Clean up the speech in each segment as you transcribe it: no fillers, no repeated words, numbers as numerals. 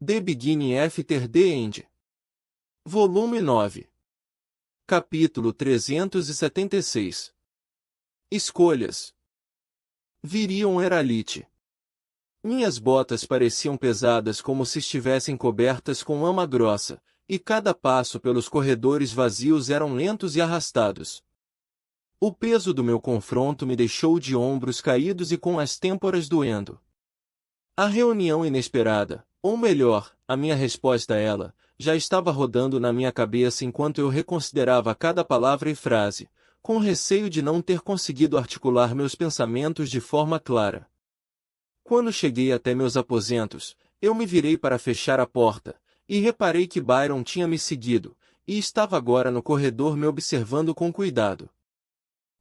The Beginning After the End. Volume 9. Capítulo 376. Escolhas. Virion Heralite. Minhas botas pareciam pesadas como se estivessem cobertas com lama grossa, e cada passo pelos corredores vazios eram lentos e arrastados. O peso do meu confronto me deixou de ombros caídos e com as têmporas doendo. A reunião inesperada, ou melhor, a minha resposta a ela, já estava rodando na minha cabeça enquanto eu reconsiderava cada palavra e frase, com receio de não ter conseguido articular meus pensamentos de forma clara. Quando cheguei até meus aposentos, eu me virei para fechar a porta, e reparei que Byron tinha me seguido, e estava agora no corredor me observando com cuidado.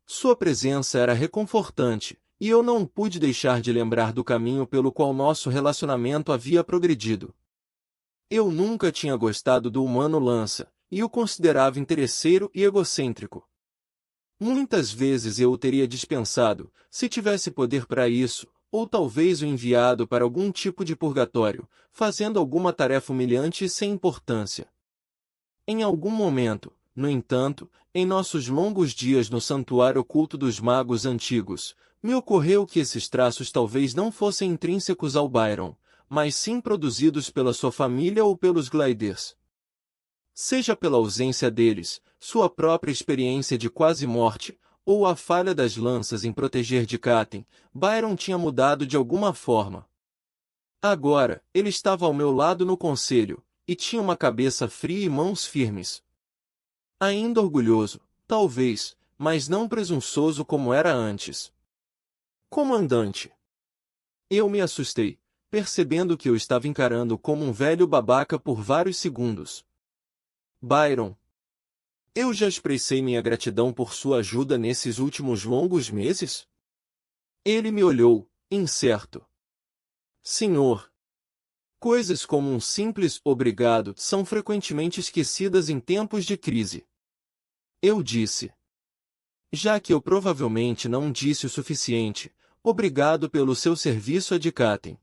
Sua presença era reconfortante, e eu não pude deixar de lembrar do caminho pelo qual nosso relacionamento havia progredido. Eu nunca tinha gostado do humano Lança, e o considerava interesseiro e egocêntrico. Muitas vezes eu o teria dispensado, se tivesse poder para isso, ou talvez o enviado para algum tipo de purgatório, fazendo alguma tarefa humilhante e sem importância. Em algum momento, no entanto, em nossos longos dias no santuário oculto dos magos antigos, me ocorreu que esses traços talvez não fossem intrínsecos ao Byron, mas sim produzidos pela sua família ou pelos Gliders. Seja pela ausência deles, sua própria experiência de quase morte, ou a falha das lanças em proteger de Katen, Byron tinha mudado de alguma forma. Agora, ele estava ao meu lado no conselho, e tinha uma cabeça fria e mãos firmes. Ainda orgulhoso, talvez, mas não presunçoso como era antes. Comandante. Eu me assustei, percebendo que eu estava encarando como um velho babaca por vários segundos. Byron. Eu já expressei minha gratidão por sua ajuda nesses últimos longos meses? Ele me olhou, incerto. Senhor. Coisas como um simples obrigado são frequentemente esquecidas em tempos de crise. Eu disse. Já que eu provavelmente não disse o suficiente, obrigado pelo seu serviço a Katen.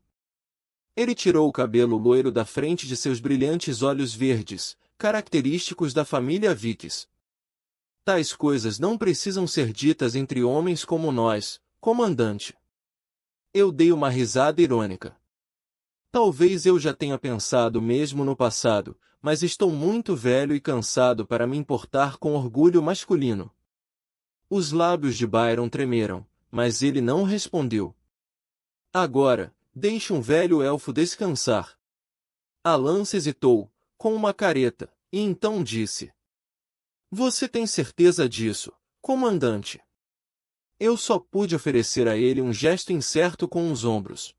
Ele tirou o cabelo loiro da frente de seus brilhantes olhos verdes, característicos da família Vikes. Tais coisas não precisam ser ditas entre homens como nós, comandante. Eu dei uma risada irônica. Talvez eu já tenha pensado mesmo no passado, mas estou muito velho e cansado para me importar com orgulho masculino. Os lábios de Byron tremeram, mas ele não respondeu. Agora, deixe um velho elfo descansar. A lança hesitou, com uma careta, e então disse. Você tem certeza disso, comandante? Eu só pude oferecer a ele um gesto incerto com os ombros.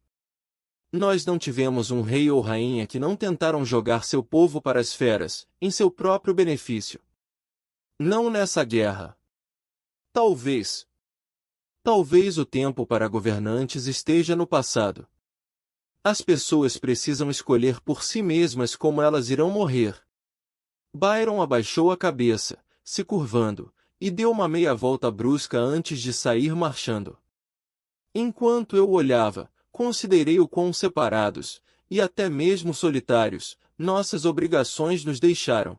Nós não tivemos um rei ou rainha que não tentaram jogar seu povo para as feras, em seu próprio benefício. Não nessa guerra. Talvez o tempo para governantes esteja no passado. As pessoas precisam escolher por si mesmas como elas irão morrer. Byron abaixou a cabeça, se curvando, e deu uma meia volta brusca antes de sair marchando. Enquanto eu o olhava, considerei o quão separados, e até mesmo solitários, nossas obrigações nos deixaram.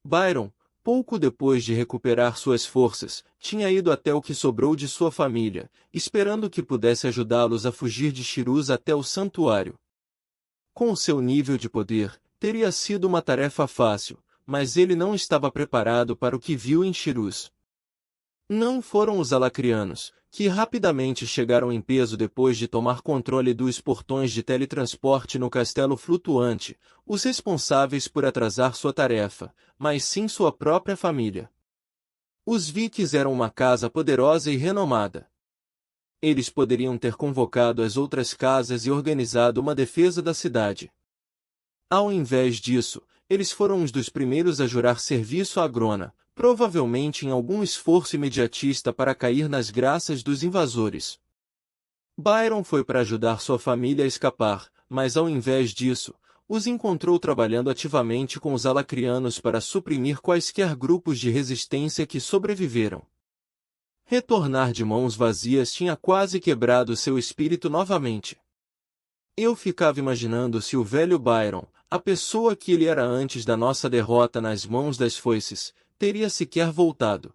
Byron, pouco depois de recuperar suas forças, tinha ido até o que sobrou de sua família, esperando que pudesse ajudá-los a fugir de Shiruz até o santuário. Com seu nível de poder, teria sido uma tarefa fácil, mas ele não estava preparado para o que viu em Shiruz. Não foram os alacrianos, que rapidamente chegaram em peso depois de tomar controle dos portões de teletransporte no castelo flutuante, os responsáveis por atrasar sua tarefa, mas sim sua própria família. Os Vikes eram uma casa poderosa e renomada. Eles poderiam ter convocado as outras casas e organizado uma defesa da cidade. Ao invés disso, eles foram uns dos primeiros a jurar serviço à Grona, provavelmente em algum esforço imediatista para cair nas graças dos invasores. Byron foi para ajudar sua família a escapar, mas ao invés disso, os encontrou trabalhando ativamente com os alacrianos para suprimir quaisquer grupos de resistência que sobreviveram. Retornar de mãos vazias tinha quase quebrado seu espírito novamente. Eu ficava imaginando se o velho Byron, a pessoa que ele era antes da nossa derrota nas mãos das foices, teria sequer voltado.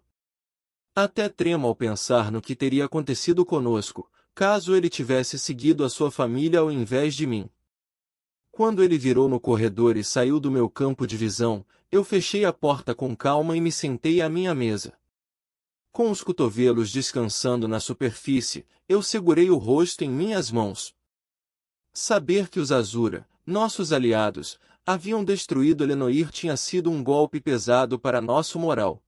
Até tremo ao pensar no que teria acontecido conosco, caso ele tivesse seguido a sua família ao invés de mim. Quando ele virou no corredor e saiu do meu campo de visão, eu fechei a porta com calma e me sentei à minha mesa. Com os cotovelos descansando na superfície, eu segurei o rosto em minhas mãos. Saber que os Azura, nossos aliados, haviam destruído Lenoir tinha sido um golpe pesado para nosso moral.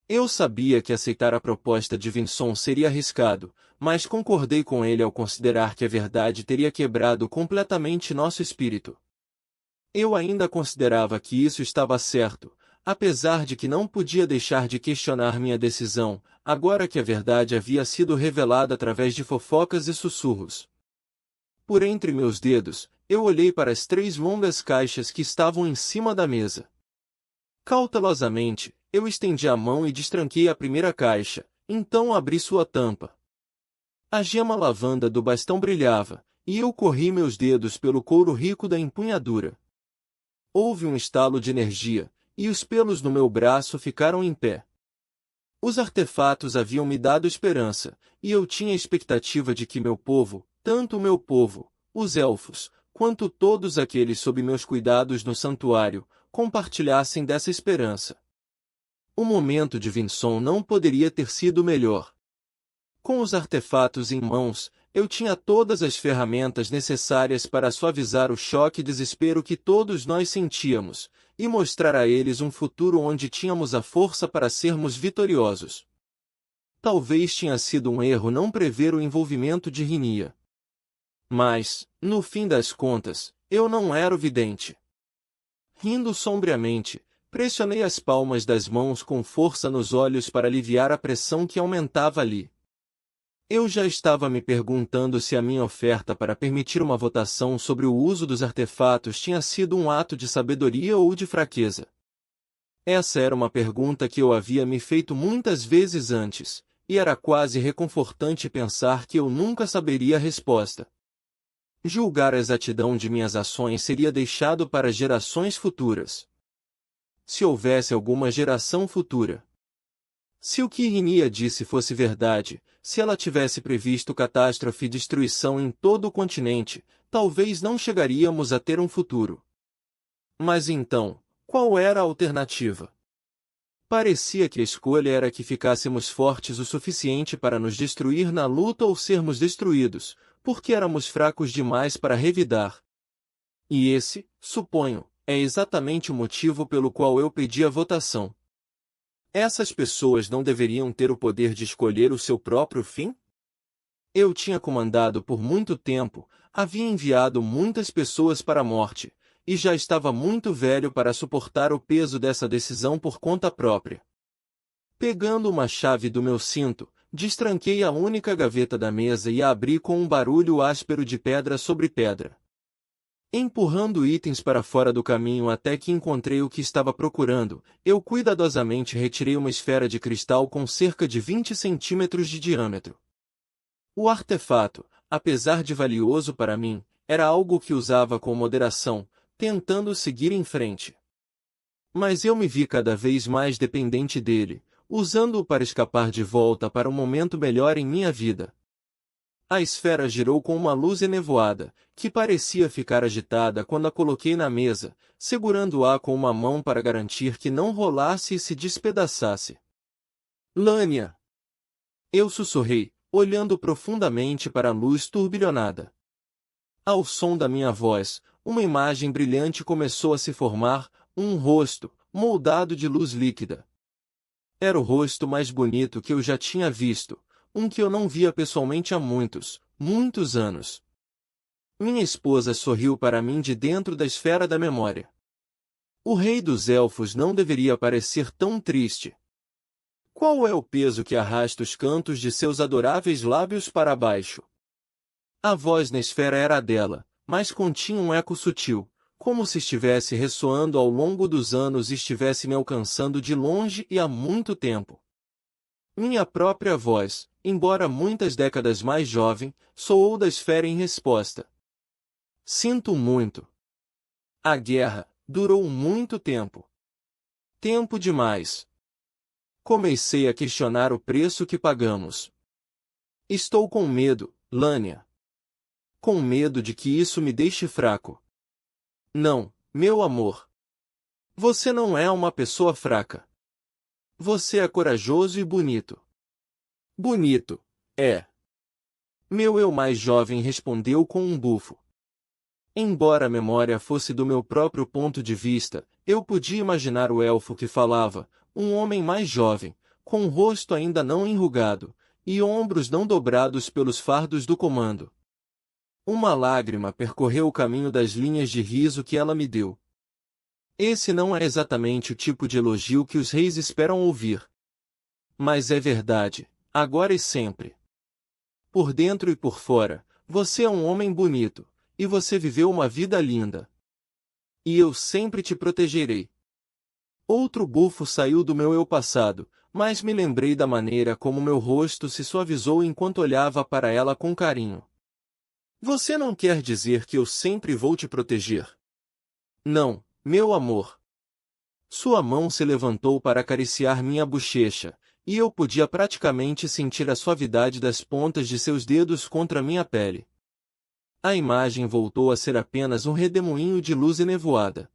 Eu sabia que aceitar a proposta de Vinson seria arriscado, mas concordei com ele ao considerar que a verdade teria quebrado completamente nosso espírito. Eu ainda considerava que isso estava certo, apesar de que não podia deixar de questionar minha decisão, agora que a verdade havia sido revelada através de fofocas e sussurros. Por entre meus dedos, eu olhei para as 3 longas caixas que estavam em cima da mesa. Cautelosamente, eu estendi a mão e destranquei a primeira caixa, então abri sua tampa. A gema lavanda do bastão brilhava, e eu corri meus dedos pelo couro rico da empunhadura. Houve um estalo de energia, e os pelos no meu braço ficaram em pé. Os artefatos haviam me dado esperança, e eu tinha a expectativa de que meu povo, tanto o meu povo, os elfos, quanto todos aqueles sob meus cuidados no santuário, compartilhassem dessa esperança. O momento de Vinson não poderia ter sido melhor. Com os artefatos em mãos, eu tinha todas as ferramentas necessárias para suavizar o choque e desespero que todos nós sentíamos, e mostrar a eles um futuro onde tínhamos a força para sermos vitoriosos. Talvez tenha sido um erro não prever o envolvimento de Rinia. Mas, no fim das contas, eu não era o vidente. Rindo sombriamente, pressionei as palmas das mãos com força nos olhos para aliviar a pressão que aumentava ali. Eu já estava me perguntando se a minha oferta para permitir uma votação sobre o uso dos artefatos tinha sido um ato de sabedoria ou de fraqueza. Essa era uma pergunta que eu havia me feito muitas vezes antes, e era quase reconfortante pensar que eu nunca saberia a resposta. Julgar a exatidão de minhas ações seria deixado para gerações futuras. Se houvesse alguma geração futura. Se o que Rinia disse fosse verdade, se ela tivesse previsto catástrofe e destruição em todo o continente, talvez não chegaríamos a ter um futuro. Mas então, qual era a alternativa? Parecia que a escolha era que ficássemos fortes o suficiente para nos destruir na luta ou sermos destruídos, porque éramos fracos demais para revidar. E esse, suponho, é exatamente o motivo pelo qual eu pedi a votação. Essas pessoas não deveriam ter o poder de escolher o seu próprio fim? Eu tinha comandado por muito tempo, havia enviado muitas pessoas para a morte, e já estava muito velho para suportar o peso dessa decisão por conta própria. Pegando uma chave do meu cinto, destranquei a única gaveta da mesa e a abri com um barulho áspero de pedra sobre pedra. Empurrando itens para fora do caminho até que encontrei o que estava procurando, eu cuidadosamente retirei uma esfera de cristal com cerca de 20 centímetros de diâmetro. O artefato, apesar de valioso para mim, era algo que usava com moderação, tentando seguir em frente. Mas eu me vi cada vez mais dependente dele, usando-o para escapar de volta para um momento melhor em minha vida. A esfera girou com uma luz enevoada, que parecia ficar agitada quando a coloquei na mesa, segurando-a com uma mão para garantir que não rolasse e se despedaçasse. Lânia! Eu sussurrei, olhando profundamente para a luz turbilhonada. Ao som da minha voz, uma imagem brilhante começou a se formar, um rosto, moldado de luz líquida. Era o rosto mais bonito que eu já tinha visto, um que eu não via pessoalmente há muitos, muitos anos. Minha esposa sorriu para mim de dentro da esfera da memória. O rei dos elfos não deveria parecer tão triste. Qual é o peso que arrasta os cantos de seus adoráveis lábios para baixo? A voz na esfera era a dela, mas continha um eco sutil, como se estivesse ressoando ao longo dos anos e estivesse me alcançando de longe e há muito tempo. Minha própria voz, embora muitas décadas mais jovem, soou da esfera em resposta. Sinto muito. A guerra durou muito tempo. Tempo demais. Comecei a questionar o preço que pagamos. Estou com medo, Lânia. Com medo de que isso me deixe fraco. Não, meu amor. Você não é uma pessoa fraca. Você é corajoso e bonito. Bonito, é. Meu eu mais jovem respondeu com um bufo. Embora a memória fosse do meu próprio ponto de vista, eu podia imaginar o elfo que falava, um homem mais jovem, com o rosto ainda não enrugado, e ombros não dobrados pelos fardos do comando. Uma lágrima percorreu o caminho das linhas de riso que ela me deu. Esse não é exatamente o tipo de elogio que os reis esperam ouvir. Mas é verdade, agora e sempre. Por dentro e por fora, você é um homem bonito, e você viveu uma vida linda. E eu sempre te protegerei. Outro bufo saiu do meu eu passado, mas me lembrei da maneira como meu rosto se suavizou enquanto olhava para ela com carinho. Você não quer dizer que eu sempre vou te proteger? Não, meu amor. Sua mão se levantou para acariciar minha bochecha, e eu podia praticamente sentir a suavidade das pontas de seus dedos contra minha pele. A imagem voltou a ser apenas um redemoinho de luz enevoada.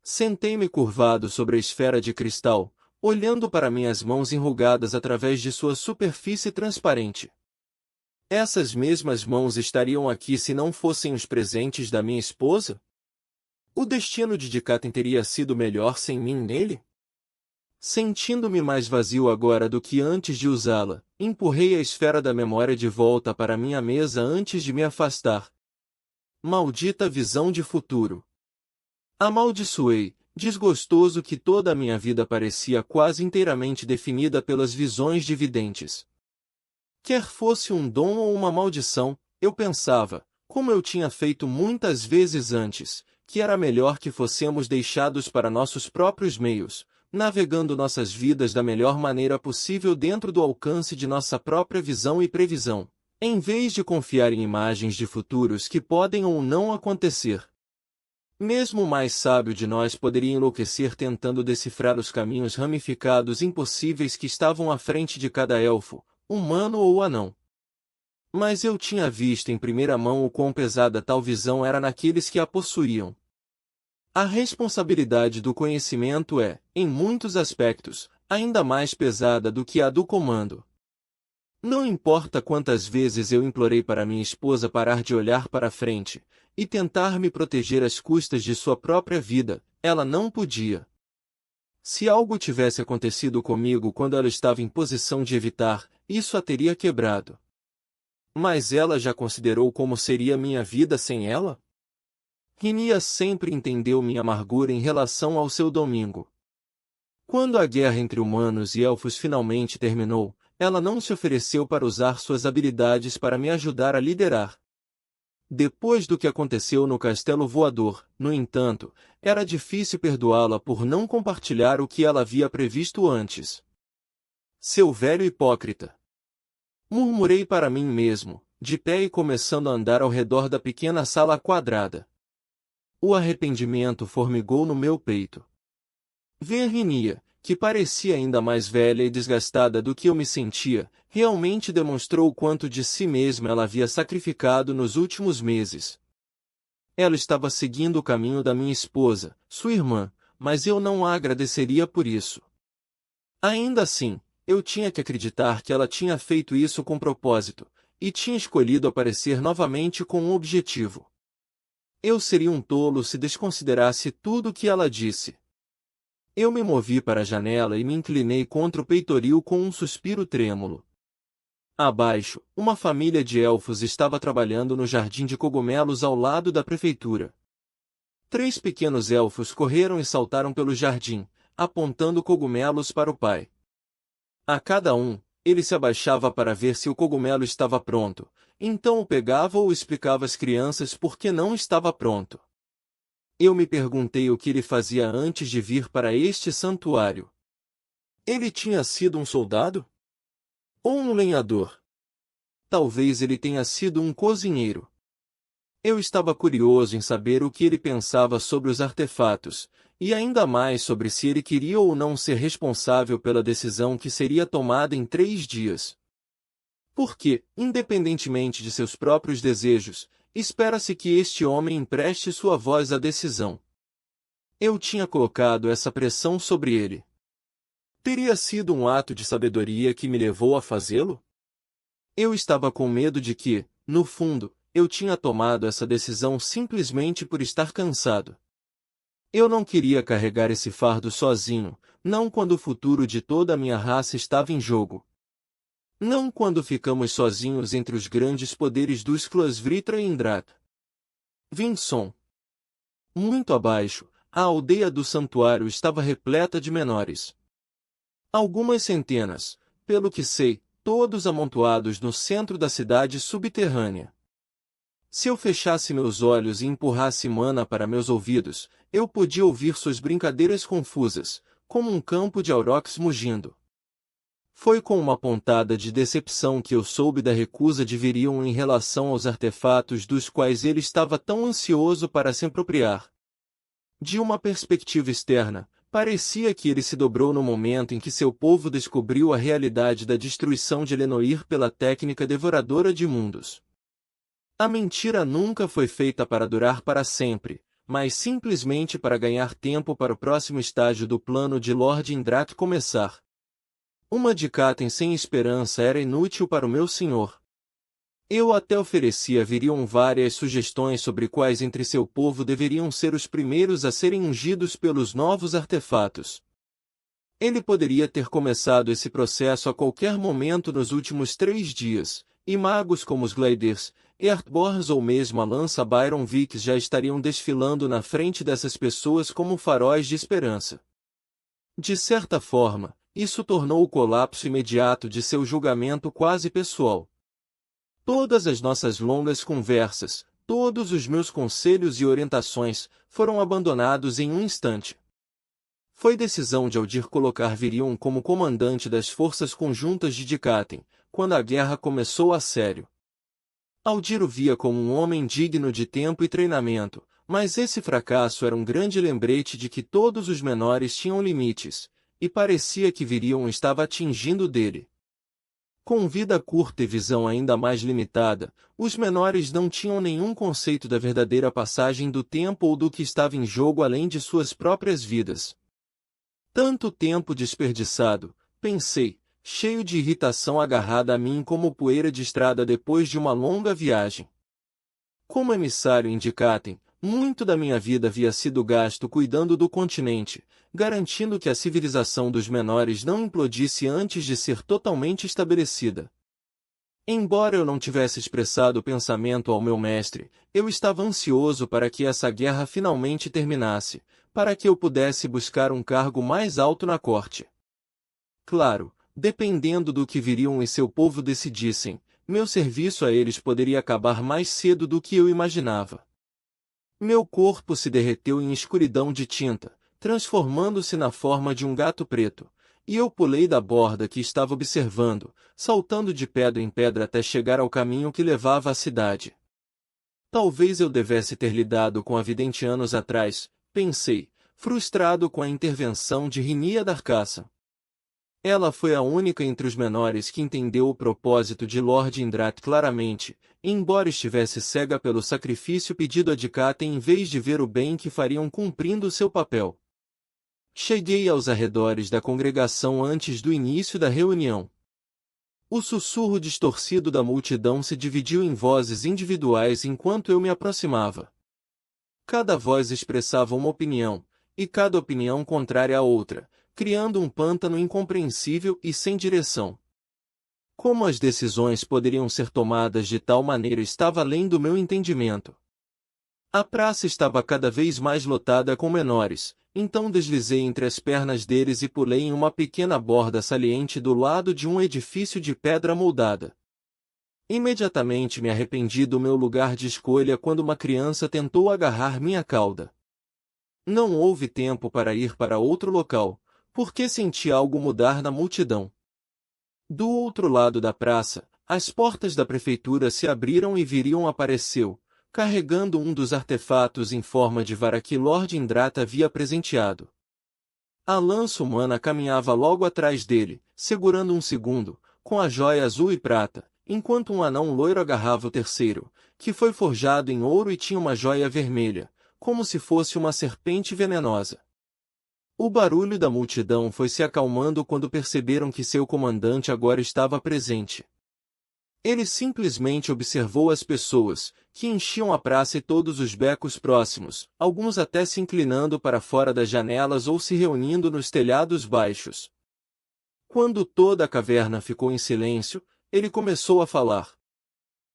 Sentei-me curvado sobre a esfera de cristal, olhando para minhas mãos enrugadas através de sua superfície transparente. Essas mesmas mãos estariam aqui se não fossem os presentes da minha esposa? O destino de Dikaten teria sido melhor sem mim nele? Sentindo-me mais vazio agora do que antes de usá-la, empurrei a esfera da memória de volta para minha mesa antes de me afastar. Maldita visão de futuro! Amaldiçoei, desgostoso que toda a minha vida parecia quase inteiramente definida pelas visões de videntes. Quer fosse um dom ou uma maldição, eu pensava, como eu tinha feito muitas vezes antes, que era melhor que fossemos deixados para nossos próprios meios, navegando nossas vidas da melhor maneira possível dentro do alcance de nossa própria visão e previsão, em vez de confiar em imagens de futuros que podem ou não acontecer. Mesmo o mais sábio de nós poderia enlouquecer tentando decifrar os caminhos ramificados impossíveis que estavam à frente de cada elfo, humano ou anão. Mas eu tinha visto em primeira mão o quão pesada tal visão era naqueles que a possuíam. A responsabilidade do conhecimento é, em muitos aspectos, ainda mais pesada do que a do comando. Não importa quantas vezes eu implorei para minha esposa parar de olhar para frente e tentar me proteger às custas de sua própria vida, ela não podia. Se algo tivesse acontecido comigo quando ela estava em posição de evitar, isso a teria quebrado. Mas ela já considerou como seria minha vida sem ela? Rhinia sempre entendeu minha amargura em relação ao seu domingo. Quando a guerra entre humanos e elfos finalmente terminou, ela não se ofereceu para usar suas habilidades para me ajudar a liderar. Depois do que aconteceu no Castelo Voador, no entanto, era difícil perdoá-la por não compartilhar o que ela havia previsto antes. Seu velho hipócrita! Murmurei para mim mesmo, de pé e começando a andar ao redor da pequena sala quadrada. O arrependimento formigou no meu peito. Ver Rhinia, que parecia ainda mais velha e desgastada do que eu me sentia, realmente demonstrou o quanto de si mesma ela havia sacrificado nos últimos meses. Ela estava seguindo o caminho da minha esposa, sua irmã, mas eu não a agradeceria por isso. Ainda assim, eu tinha que acreditar que ela tinha feito isso com propósito, e tinha escolhido aparecer novamente com um objetivo. Eu seria um tolo se desconsiderasse tudo o que ela disse. Eu me movi para a janela e me inclinei contra o peitoril com um suspiro trêmulo. Abaixo, uma família de elfos estava trabalhando no jardim de cogumelos ao lado da prefeitura. 3 pequenos elfos correram e saltaram pelo jardim, apontando cogumelos para o pai. A cada um, ele se abaixava para ver se o cogumelo estava pronto, então o pegava ou explicava às crianças por que não estava pronto. Eu me perguntei o que ele fazia antes de vir para este santuário. Ele tinha sido um soldado? Ou um lenhador? Talvez ele tenha sido um cozinheiro. Eu estava curioso em saber o que ele pensava sobre os artefatos, e ainda mais sobre se ele queria ou não ser responsável pela decisão que seria tomada em 3 dias. Porque, independentemente de seus próprios desejos, espera-se que este homem empreste sua voz à decisão. Eu tinha colocado essa pressão sobre ele. Teria sido um ato de sabedoria que me levou a fazê-lo? Eu estava com medo de que, no fundo, eu tinha tomado essa decisão simplesmente por estar cansado. Eu não queria carregar esse fardo sozinho, não quando o futuro de toda a minha raça estava em jogo. Não quando ficamos sozinhos entre os grandes poderes dos clãs Vritra e Indrata. Vinson. Muito abaixo, a aldeia do santuário estava repleta de menores. Algumas centenas, pelo que sei, todos amontoados no centro da cidade subterrânea. Se eu fechasse meus olhos e empurrasse mana para meus ouvidos, eu podia ouvir suas brincadeiras confusas, como um campo de aurochs mugindo. Foi com uma pontada de decepção que eu soube da recusa de Virion em relação aos artefatos dos quais ele estava tão ansioso para se apropriar. De uma perspectiva externa, parecia que ele se dobrou no momento em que seu povo descobriu a realidade da destruição de Elenoir pela técnica devoradora de mundos. A mentira nunca foi feita para durar para sempre, mas simplesmente para ganhar tempo para o próximo estágio do plano de Lord Indrak começar. Uma Dikaten sem esperança era inútil para o meu senhor. Eu até ofereci a Virion várias sugestões sobre quais entre seu povo deveriam ser os primeiros a serem ungidos pelos novos artefatos. Ele poderia ter começado esse processo a qualquer momento nos últimos 3 dias, e magos como os Gliders, Earthborns ou mesmo a lança Byron Vix já estariam desfilando na frente dessas pessoas como faróis de esperança. De certa forma, isso tornou o colapso imediato de seu julgamento quase pessoal. Todas as nossas longas conversas, todos os meus conselhos e orientações, foram abandonados em um instante. Foi decisão de Aldir colocar Virion como comandante das forças conjuntas de Dikaten, quando a guerra começou a sério. Aldir o via como um homem digno de tempo e treinamento, mas esse fracasso era um grande lembrete de que todos os menores tinham limites, e parecia que Virion estava atingindo dele. Com vida curta e visão ainda mais limitada, os menores não tinham nenhum conceito da verdadeira passagem do tempo ou do que estava em jogo além de suas próprias vidas. Tanto tempo desperdiçado, pensei, cheio de irritação agarrada a mim como poeira de estrada depois de uma longa viagem. Como emissário em Dikaten, muito da minha vida havia sido gasto cuidando do continente, garantindo que a civilização dos menores não implodisse antes de ser totalmente estabelecida. Embora eu não tivesse expressado o pensamento ao meu mestre, eu estava ansioso para que essa guerra finalmente terminasse, para que eu pudesse buscar um cargo mais alto na corte. Claro, dependendo do que Virion e seu povo decidissem, meu serviço a eles poderia acabar mais cedo do que eu imaginava. Meu corpo se derreteu em escuridão de tinta, transformando-se na forma de um gato preto, e eu pulei da borda que estava observando, saltando de pedra em pedra até chegar ao caminho que levava à cidade. Talvez eu devesse ter lidado com a vidente anos atrás, pensei, frustrado com a intervenção de Rinia Darkassa. Ela foi a única entre os menores que entendeu o propósito de Lord Indrat claramente, embora estivesse cega pelo sacrifício pedido a Dikaten em vez de ver o bem que fariam cumprindo seu papel. Cheguei aos arredores da congregação antes do início da reunião. O sussurro distorcido da multidão se dividiu em vozes individuais enquanto eu me aproximava. Cada voz expressava uma opinião, e cada opinião contrária à outra, criando um pântano incompreensível e sem direção. Como as decisões poderiam ser tomadas de tal maneira estava além do meu entendimento. A praça estava cada vez mais lotada com menores, então deslizei entre as pernas deles e pulei em uma pequena borda saliente do lado de um edifício de pedra moldada. Imediatamente me arrependi do meu lugar de escolha quando uma criança tentou agarrar minha cauda. Não houve tempo para ir para outro local, porque senti algo mudar na multidão. Do outro lado da praça, as portas da prefeitura se abriram e Virion apareceu, carregando um dos artefatos em forma de vara que Lord Indrata havia presenteado. A lança humana caminhava logo atrás dele, segurando um segundo, com a joia azul e prata, enquanto um anão loiro agarrava o terceiro, que foi forjado em ouro e tinha uma joia vermelha, como se fosse uma serpente venenosa. O barulho da multidão foi se acalmando quando perceberam que seu comandante agora estava presente. Ele simplesmente observou as pessoas, que enchiam a praça e todos os becos próximos, alguns até se inclinando para fora das janelas ou se reunindo nos telhados baixos. Quando toda a caverna ficou em silêncio, ele começou a falar.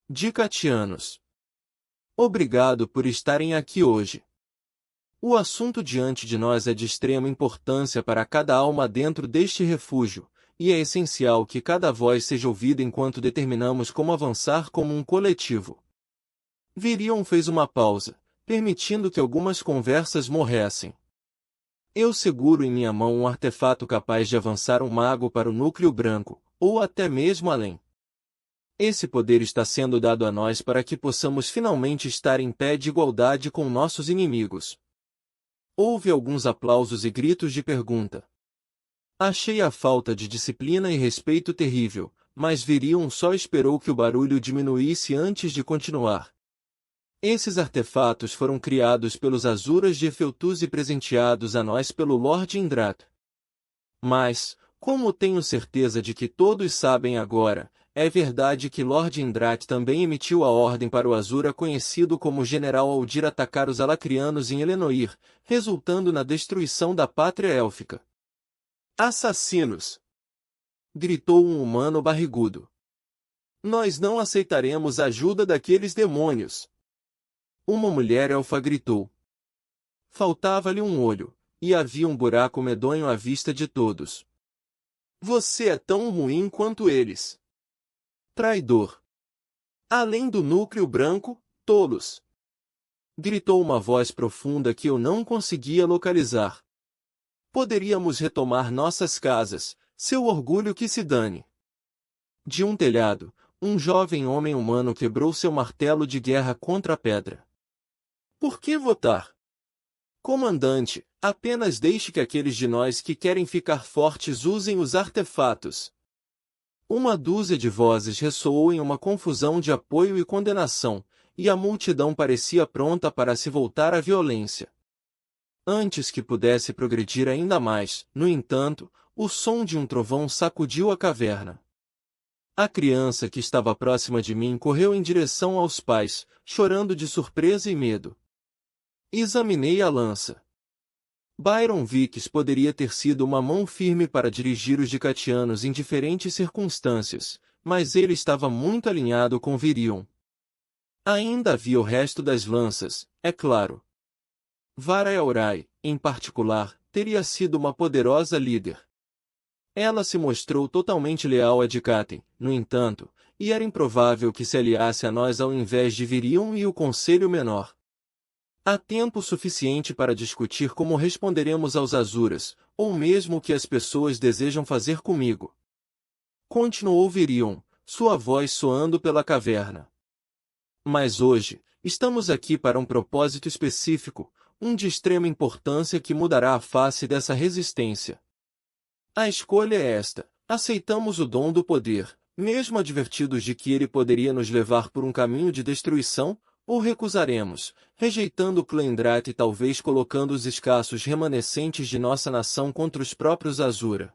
Dicatianos. Obrigado por estarem aqui hoje. O assunto diante de nós é de extrema importância para cada alma dentro deste refúgio, e é essencial que cada voz seja ouvida enquanto determinamos como avançar como um coletivo. Virion fez uma pausa, permitindo que algumas conversas morressem. Eu seguro em minha mão um artefato capaz de avançar um mago para o núcleo branco, ou até mesmo além. Esse poder está sendo dado a nós para que possamos finalmente estar em pé de igualdade com nossos inimigos. Houve alguns aplausos e gritos de pergunta. Achei a falta de disciplina e respeito terrível, mas Virion só esperou que o barulho diminuísse antes de continuar. Esses artefatos foram criados pelos Azuras de Efeltuz e presenteados a nós pelo Lord Indrata. Mas, como tenho certeza de que todos sabem agora, é verdade que Lord Indrata também emitiu a ordem para o Azura conhecido como General Aldir atacar os Alacrianos em Elenoir, resultando na destruição da pátria élfica. Assassinos! Gritou um humano barrigudo. Nós não aceitaremos a ajuda daqueles demônios! Uma mulher elfa gritou. Faltava-lhe um olho, e havia um buraco medonho à vista de todos. Você é tão ruim quanto eles! Traidor! Além do núcleo branco, tolos! Gritou uma voz profunda que eu não conseguia localizar. Poderíamos retomar nossas casas, seu orgulho que se dane. De um telhado, um jovem homem humano quebrou seu martelo de guerra contra a pedra. Por que votar? Comandante, apenas deixe que aqueles de nós que querem ficar fortes usem os artefatos. Uma dúzia de vozes ressoou em uma confusão de apoio e condenação, e a multidão parecia pronta para se voltar à violência. Antes que pudesse progredir ainda mais, no entanto, o som de um trovão sacudiu a caverna. A criança que estava próxima de mim correu em direção aos pais, chorando de surpresa e medo. Examinei a lança. Byron Vicks poderia ter sido uma mão firme para dirigir os Dicatianos em diferentes circunstâncias, mas ele estava muito alinhado com Virion. Ainda havia o resto das lanças, é claro. Vara Elrai, em particular, teria sido uma poderosa líder. Ela se mostrou totalmente leal a Dicatem, no entanto, e era improvável que se aliasse a nós ao invés de Virion e o Conselho Menor. Há tempo suficiente para discutir como responderemos aos Azuras, ou mesmo o que as pessoas desejam fazer comigo. Continuou Virion, sua voz soando pela caverna. Mas hoje, estamos aqui para um propósito específico, um de extrema importância que mudará a face dessa resistência. A escolha é esta: aceitamos o dom do poder, mesmo advertidos de que ele poderia nos levar por um caminho de destruição, ou recusaremos, rejeitando Clendrat e talvez colocando os escassos remanescentes de nossa nação contra os próprios Azura.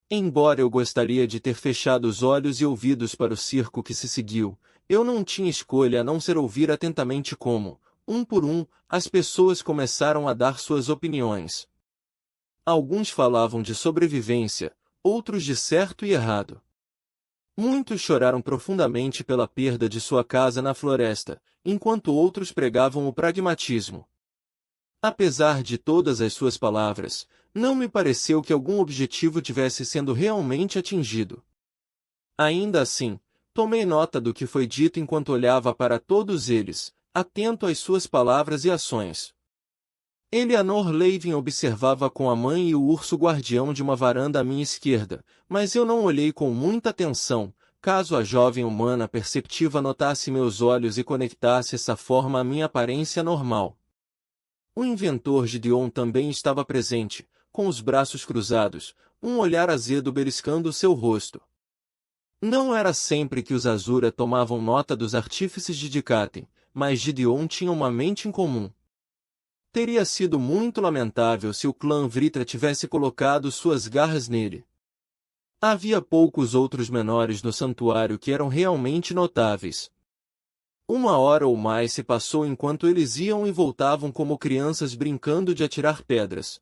Embora eu gostaria de ter fechado os olhos e ouvidos para o circo que se seguiu, eu não tinha escolha a não ser ouvir atentamente como, um por um, as pessoas começaram a dar suas opiniões. Alguns falavam de sobrevivência, outros de certo e errado. Muitos choraram profundamente pela perda de sua casa na floresta, enquanto outros pregavam o pragmatismo. Apesar de todas as suas palavras, não me pareceu que algum objetivo tivesse sendo realmente atingido. Ainda assim, tomei nota do que foi dito enquanto olhava para todos eles, atento às suas palavras e ações. Eleanor Levin observava com a mãe e o urso guardião de uma varanda à minha esquerda, mas eu não olhei com muita atenção, caso a jovem humana perceptiva notasse meus olhos e conectasse essa forma à minha aparência normal. O inventor Gideon também estava presente, com os braços cruzados, um olhar azedo beliscando seu rosto. Não era sempre que os Azura tomavam nota dos artífices de Dikaten, mas Gideon tinha uma mente incomum. Teria sido muito lamentável se o clã Vritra tivesse colocado suas garras nele. Havia poucos outros menores no santuário que eram realmente notáveis. 1 hora ou mais se passou enquanto eles iam e voltavam como crianças brincando de atirar pedras.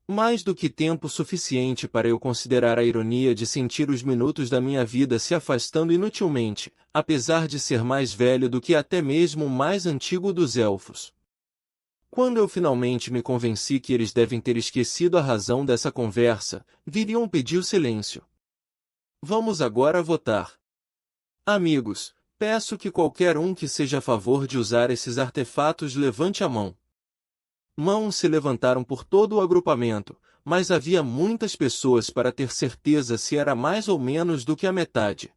Mais do que tempo suficiente para eu considerar a ironia de sentir os minutos da minha vida se afastando inutilmente, apesar de ser mais velho do que até mesmo o mais antigo dos elfos. Quando eu finalmente me convenci que eles devem ter esquecido a razão dessa conversa, Virion pediu silêncio. Vamos agora votar. Amigos, peço que qualquer um que seja a favor de usar esses artefatos levante a mão. Mãos se levantaram por todo o agrupamento, mas havia muitas pessoas para ter certeza se era mais ou menos do que a metade.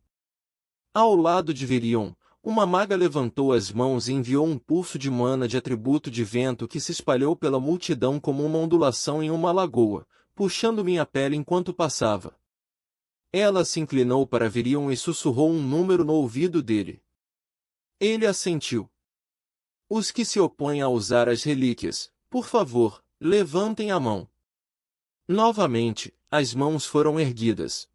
Ao lado de Virion, uma maga levantou as mãos e enviou um pulso de mana de atributo de vento que se espalhou pela multidão como uma ondulação em uma lagoa, puxando minha pele enquanto passava. Ela se inclinou para Virion e sussurrou um número no ouvido dele. Ele assentiu. Os que se opõem a usar as relíquias, por favor, levantem a mão. Novamente, as mãos foram erguidas.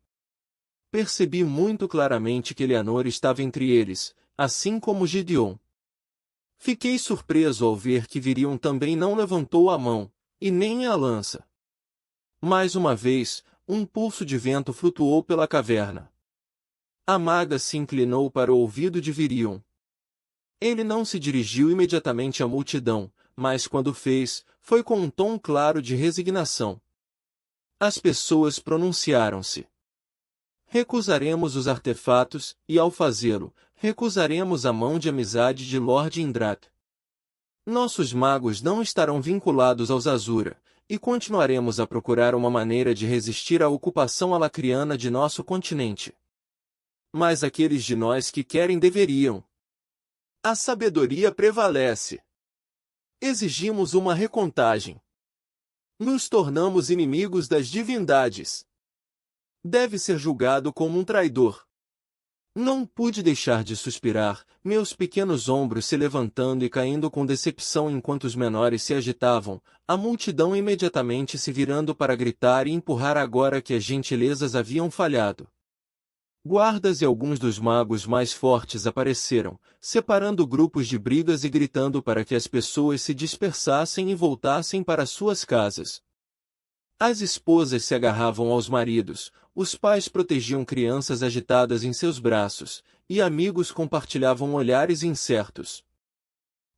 Percebi muito claramente que Eleanor estava entre eles, assim como Gideon. Fiquei surpreso ao ver que Virion também não levantou a mão, e nem a lança. Mais uma vez, um pulso de vento flutuou pela caverna. A maga se inclinou para o ouvido de Virion. Ele não se dirigiu imediatamente à multidão, mas quando fez, foi com um tom claro de resignação. As pessoas pronunciaram-se. Recusaremos os artefatos, e ao fazê-lo, recusaremos a mão de amizade de Lord Indrat. Nossos magos não estarão vinculados aos Azura, e continuaremos a procurar uma maneira de resistir à ocupação alacriana de nosso continente. Mas aqueles de nós que querem deveriam. A sabedoria prevalece. Exigimos uma recontagem. Nos tornamos inimigos das divindades. Deve ser julgado como um traidor. Não pude deixar de suspirar, meus pequenos ombros se levantando e caindo com decepção enquanto os menores se agitavam, a multidão imediatamente se virando para gritar e empurrar agora que as gentilezas haviam falhado. Guardas e alguns dos magos mais fortes apareceram, separando grupos de brigas e gritando para que as pessoas se dispersassem e voltassem para suas casas. As esposas se agarravam aos maridos, os pais protegiam crianças agitadas em seus braços, e amigos compartilhavam olhares incertos.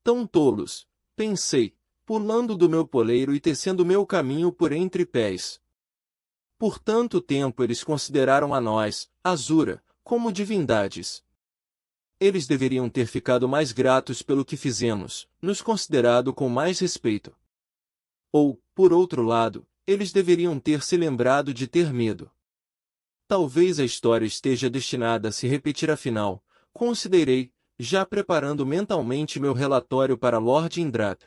Tão tolos, pensei, pulando do meu poleiro e tecendo meu caminho por entre pés. Por tanto tempo eles consideraram a nós, Azura, como divindades. Eles deveriam ter ficado mais gratos pelo que fizemos, nos considerado com mais respeito. Ou, por outro lado, eles deveriam ter se lembrado de ter medo. Talvez a história esteja destinada a se repetir afinal, considerei, já preparando mentalmente meu relatório para Lord Indrat.